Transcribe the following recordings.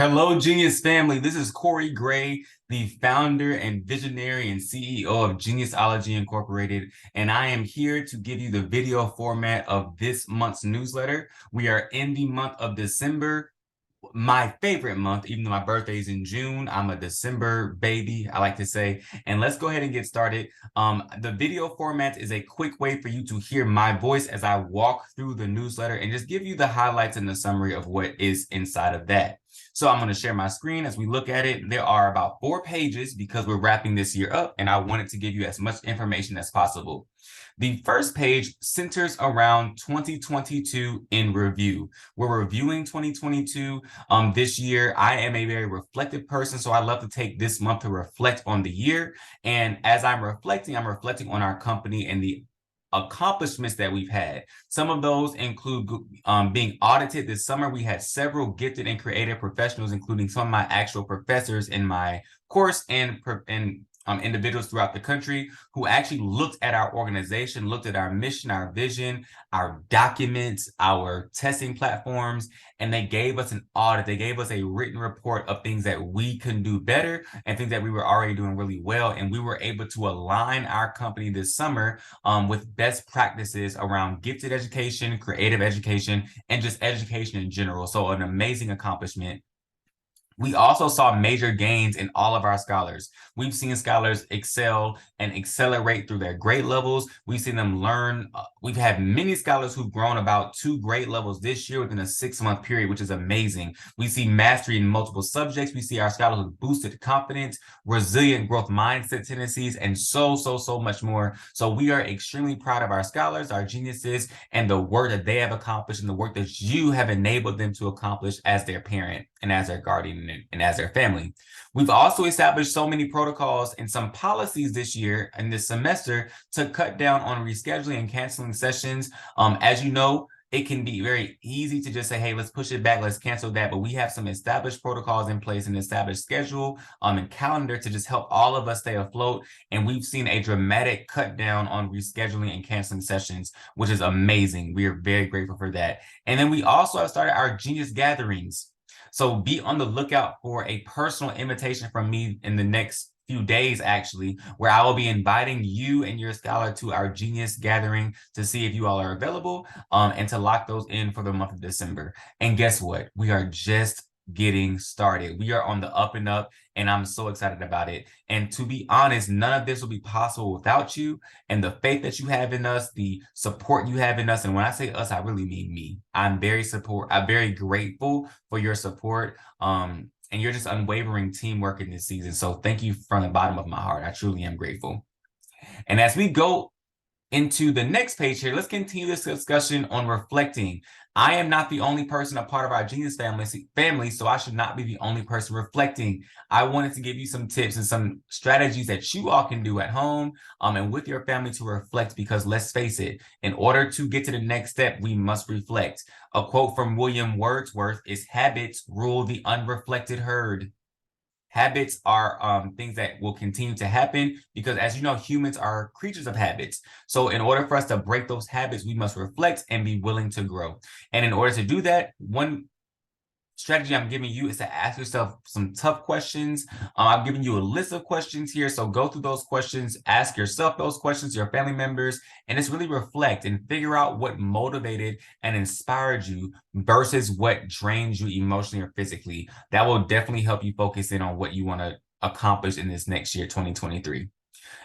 Hello, Genius family. This is Corey Gray, the founder and visionary and CEO of Geniusology Incorporated, and I am here to give you the video format of this month's newsletter. We are in the month of December, my favorite month, even though my birthday is in June. I'm a December baby, I like to say. And let's go ahead and get started. The video format is a quick way for you to hear my voice as I walk through the newsletter and just give you the highlights and the summary of what is inside of that. So I'm going to share my screen as we look at it. There are about 4 pages because we're wrapping this year up, and I wanted to give you as much information as possible. The first page centers around 2022 in review. We're reviewing 2022 this year. I am a very reflective person, so I love to take this month to reflect on the year. And as I'm reflecting on our company and the accomplishments that we've had. Some of those include being audited this summer. We had several gifted and creative professionals, including some of my actual professors in my course and individuals throughout the country who actually looked at our organization, looked at our mission, our vision, our documents, our testing platforms, and they gave us an audit. They gave us a written report of things that we can do better and things that we were already doing really well. And we were able to align our company this summer with best practices around gifted education, creative education, and just education in general. So an amazing accomplishment. We also saw major gains in all of our scholars. We've seen scholars excel and accelerate through their grade levels. We've seen them learn. We've had many scholars who've grown about 2 grade levels this year within a 6-month period, which is amazing. We see mastery in multiple subjects. We see our scholars with boosted confidence, resilient growth mindset tendencies, and so much more. So we are extremely proud of our scholars, our geniuses, and the work that they have accomplished and the work that you have enabled them to accomplish as their parent and as their guardian and as their family. We've also established so many protocols and some policies this year and this semester to cut down on rescheduling and canceling sessions. As you know, it can be very easy to just say, hey, let's push it back, let's cancel that. But we have some established protocols in place, an established schedule and calendar to just help all of us stay afloat. And we've seen a dramatic cut down on rescheduling and canceling sessions, which is amazing. We are very grateful for that. And then we also have started our Genius Gatherings. So be on the lookout for a personal invitation from me in the next few days, actually, where I will be inviting you and your scholar to our Genius Gathering to see if you all are available and to lock those in for the month of December. And guess what? We are just getting started. We are on the up and up, and I'm so excited about it. And to be honest, none of this will be possible without you and the faith that you have in us, the support you have in us. And when I say us, I really mean me. I'm very grateful for your support. And you're just unwavering teamwork in this season. So thank you from the bottom of my heart. I truly am grateful. And as we go into the next page here, let's continue this discussion on reflecting. I am not the only person a part of our Genius family, so I should not be the only person reflecting. I wanted to give you some tips and some strategies that you all can do at home and with your family to reflect, because let's face it, in order to get to the next step, we must reflect. A quote from William Wordsworth is, "Habits rule the unreflected herd." Habits are things that will continue to happen because, as you know, humans are creatures of habits. So in order for us to break those habits, we must reflect and be willing to grow. And in order to do that, one strategy I'm giving you is to ask yourself some tough questions. I've given you a list of questions here. So go through those questions, ask yourself those questions, your family members, and just really reflect and figure out what motivated and inspired you versus what drained you emotionally or physically. That will definitely help you focus in on what you want to accomplish in this next year, 2023.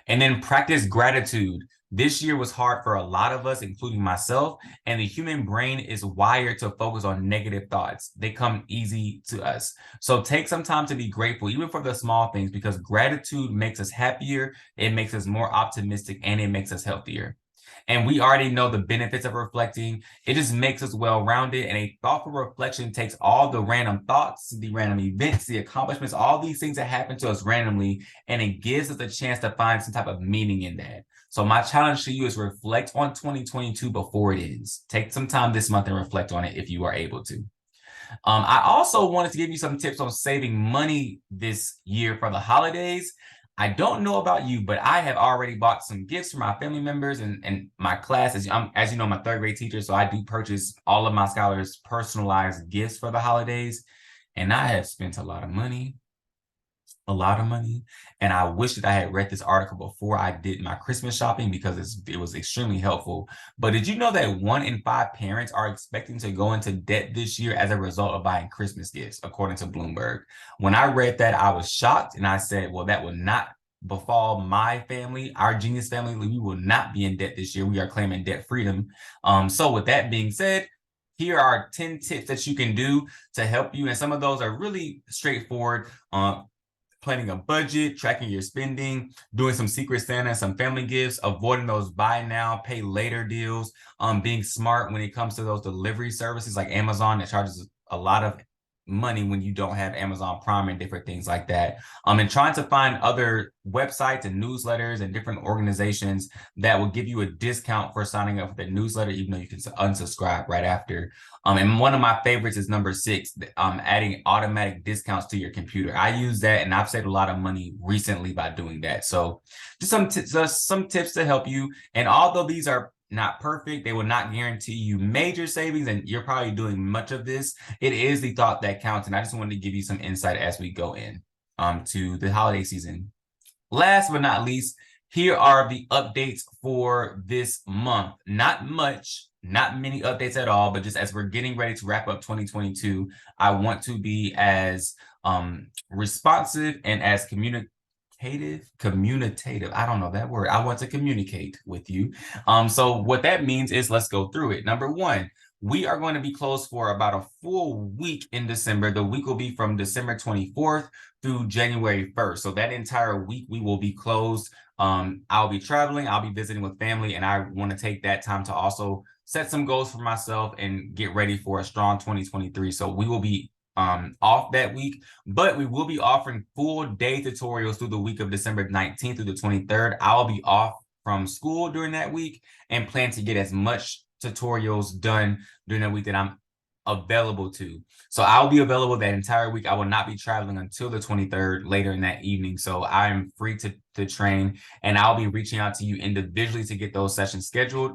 And then practice gratitude. This year was hard for a lot of us, including myself, and the human brain is wired to focus on negative thoughts. They come easy to us. So take some time to be grateful, even for the small things, because gratitude makes us happier, it makes us more optimistic, and it makes us healthier. And we already know the benefits of reflecting. It just makes us well-rounded, and a thoughtful reflection takes all the random thoughts, the random events, the accomplishments, all these things that happen to us randomly, and it gives us a chance to find some type of meaning in that. So my challenge to you is reflect on 2022 before it ends. Take some time this month and reflect on it if you are able to. I also wanted to give you some tips on saving money this year for the holidays. I don't know about you, but I have already bought some gifts for my family members and my class. As you know, I'm a 3rd grade teacher, so I do purchase all of my scholars personalized gifts for the holidays. And I have spent a lot of money. And I wish that I had read this article before I did my Christmas shopping because it was extremely helpful. But did you know that 1 in 5 parents are expecting to go into debt this year as a result of buying Christmas gifts, according to Bloomberg? When I read that, I was shocked, and I said, well, that will not befall my family, our Genius family. We will not be in debt this year. We are claiming debt freedom. So with that being said, here are 10 tips that you can do to help you. And some of those are really straightforward. Planning a budget, tracking your spending, doing some Secret Santa, some family gifts, avoiding those buy now, pay later deals, being smart when it comes to those delivery services like Amazon that charges a lot of money when you don't have Amazon Prime and different things like that. And trying to find other websites and newsletters and different organizations that will give you a discount for signing up for the newsletter, even though you can unsubscribe right after. And one of my favorites is number 6, adding automatic discounts to your computer. I use that, and I've saved a lot of money recently by doing that. So just some tips to help you. And although these are not perfect, they will not guarantee you major savings, and you're probably doing much of this. It is the thought that counts, and I just wanted to give you some insight as we go in to the holiday season. Last but not least, here are the updates for this month. Not much, not many updates at all, but just as we're getting ready to wrap up 2022, I want to be as responsive and as communicative. I don't know that word. I want to communicate with you. So what that means is, let's go through it. Number 1, we are going to be closed for about a full week in December. The week will be from December 24th through January 1st. So that entire week we will be closed. I'll be traveling, I'll be visiting with family, and I want to take that time to also set some goals for myself and get ready for a strong 2023. So we will be off that week, but we will be offering full day tutorials through the week of December 19th through the 23rd. I'll be off from school during that week and plan to get as much tutorials done during that week that I'm available to. So I'll be available that entire week. I will not be traveling until the 23rd later in that evening. So I am free to train, and I'll be reaching out to you individually to get those sessions scheduled.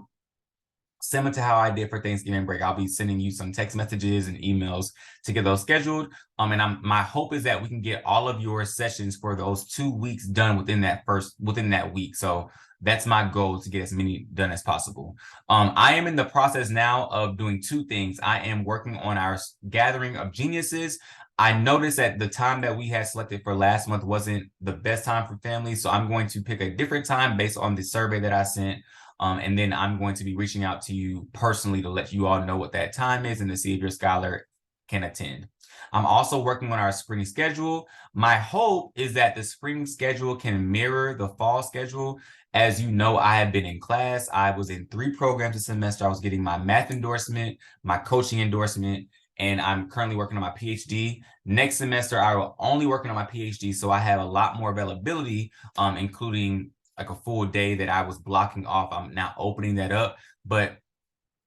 Similar to how I did for Thanksgiving break, I'll be sending you some text messages and emails to get those scheduled. And my hope is that we can get all of your sessions for those 2 weeks done within that week. So that's my goal, to get as many done as possible. I am in the process now of doing 2 things. I am working on our gathering of geniuses. I noticed that the time that we had selected for last month wasn't the best time for families. So I'm going to pick a different time based on the survey that I sent. And then I'm going to be reaching out to you personally to let you all know what that time is and to see if your scholar can attend. I'm also working on our spring schedule. My hope is that the spring schedule can mirror the fall schedule. As you know, I have been in class. I was in 3 programs this semester. I was getting my math endorsement, my coaching endorsement, and I'm currently working on my PhD. Next semester, I will only working on my PhD, so I have a lot more availability, including like a full day that I was blocking off. I'm now opening that up, but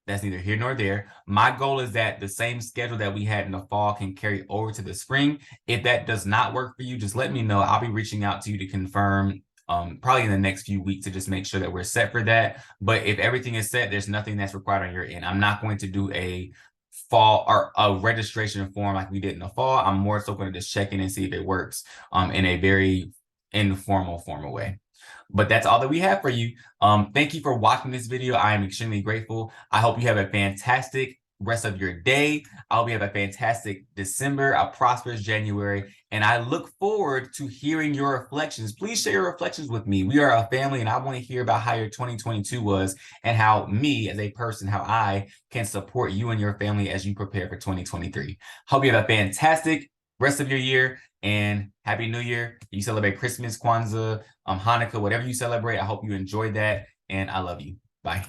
that's neither here nor there. My goal is that the same schedule that we had in the fall can carry over to the spring. If that does not work for you, just let me know. I'll be reaching out to you to confirm probably in the next few weeks to just make sure that we're set for that. But if everything is set, there's nothing that's required on your end. I'm not going to do a fall or a registration form like we did in the fall. I'm more so going to just check in and see if it works in a very informal, formal way. But that's all that we have for you. Thank you for watching this video. I am extremely grateful. I hope you have a fantastic rest of your day. I hope you have a fantastic December, a prosperous January, and I look forward to hearing your reflections. Please share your reflections with me. We are a family, and I want to hear about how your 2022 was and how me as a person, how I can support you and your family as you prepare for 2023. Hope you have a fantastic rest of your year, and Happy New Year. You celebrate Christmas, Kwanzaa, Hanukkah, whatever you celebrate. I hope you enjoy that, and I love you. Bye.